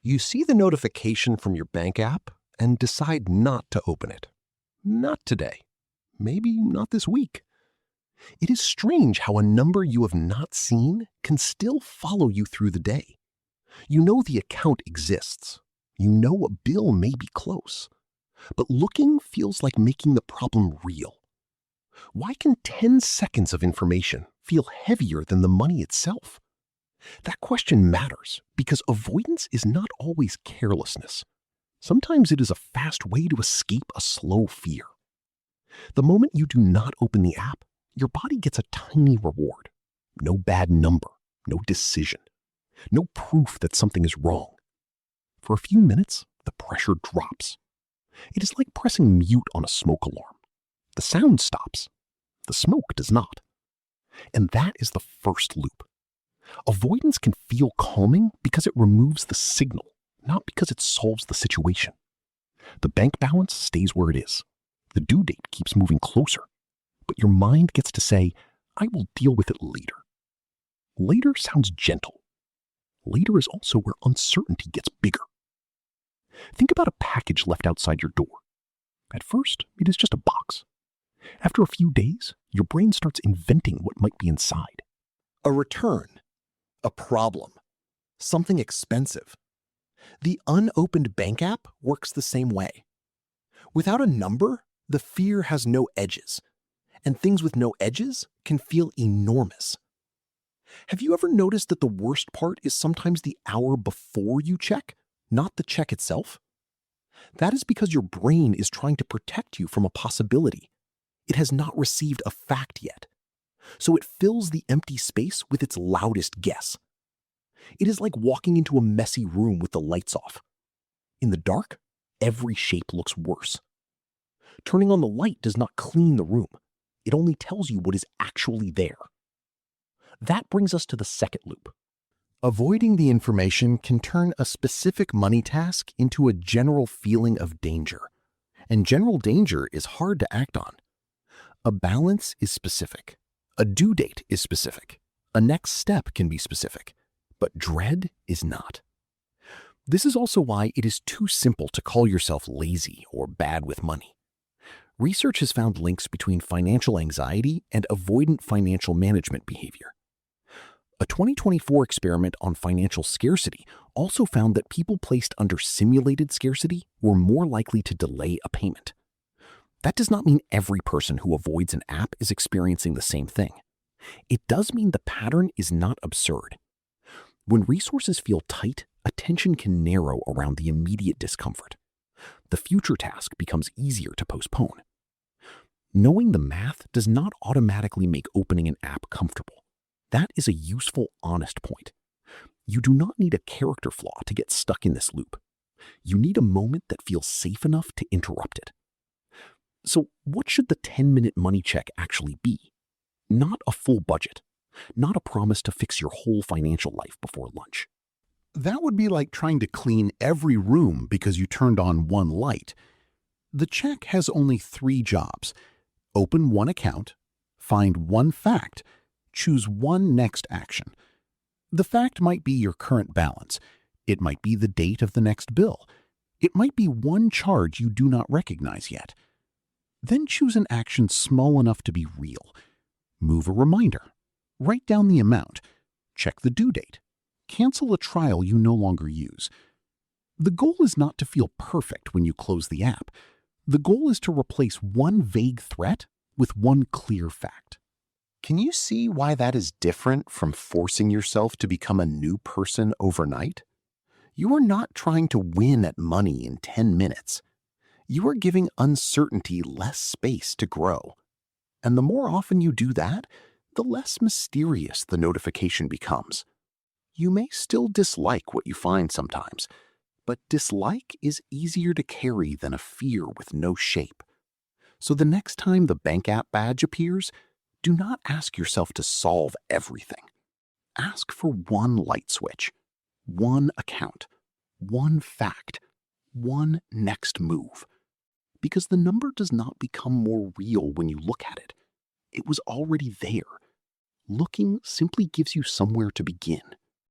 You see the notification from your bank app and decide not to open it. Not today. Maybe not this week. It is strange how a number you have not seen can still follow you through the day. You know the account exists. You know a bill may be close. But looking feels like making the problem real. Why can 10 seconds of information feel heavier than the money itself? That question matters because avoidance is not always carelessness. Sometimes it is a fast way to escape a slow fear. The moment you do not open the app, your body gets a tiny reward. No bad number, no decision, no proof that something is wrong. For a few minutes, the pressure drops. It is like pressing mute on a smoke alarm. The sound stops. The smoke does not. And that is the first loop. Avoidance can feel calming because it removes the signal, not because it solves the situation. The bank balance stays where it is. The due date keeps moving closer. But your mind gets to say, I will deal with it later. Later sounds gentle. Later is also where uncertainty gets bigger. Think about a package left outside your door. At first, it is just a box. After a few days, your brain starts inventing what might be inside. A return. A problem. Something expensive. The unopened bank app works the same way. Without a number, the fear has no edges. And things with no edges can feel enormous. Have you ever noticed that the worst part is sometimes the hour before you check, not the check itself? That is because your brain is trying to protect you from a possibility. It has not received a fact yet. So it fills the empty space with its loudest guess. It is like walking into a messy room with the lights off. In the dark, every shape looks worse. Turning on the light does not clean the room. It only tells you what is actually there. That brings us to the second loop. Avoiding the information can turn a specific money task into a general feeling of danger. And general danger is hard to act on. A balance is specific. A due date is specific. A next step can be specific. But dread is not. This is also why it is too simple to call yourself lazy or bad with money. Research has found links between financial anxiety and avoidant financial management behavior. A 2024 experiment on financial scarcity also found that people placed under simulated scarcity were more likely to delay a payment. That does not mean every person who avoids an app is experiencing the same thing. It does mean the pattern is not absurd. When resources feel tight, attention can narrow around the immediate discomfort. The future task becomes easier to postpone. Knowing the math does not automatically make opening an app comfortable. That is a useful, honest point. You do not need a character flaw to get stuck in this loop. You need a moment that feels safe enough to interrupt it. So what should the 10-minute money check actually be? Not a full budget. Not a promise to fix your whole financial life before lunch. That would be like trying to clean every room because you turned on one light. The check has only 3 jobs. Open one account, find one fact, choose one next action. The fact might be your current balance. It might be the date of the next bill. It might be one charge you do not recognize yet. Then choose an action small enough to be real. Move a reminder. Write down the amount. Check the due date. Cancel a trial you no longer use. The goal is not to feel perfect when you close the app. The goal is to replace one vague threat with one clear fact. Can you see why that is different from forcing yourself to become a new person overnight? You are not trying to win at money in 10 minutes. You are giving uncertainty less space to grow. And the more often you do that, the less mysterious the notification becomes. You may still dislike what you find sometimes, but dislike is easier to carry than a fear with no shape. So the next time the bank app badge appears, do not ask yourself to solve everything. Ask for one light switch, one account, one fact, one next move. Because the number does not become more real when you look at it. It was already there. Looking simply gives you somewhere to begin.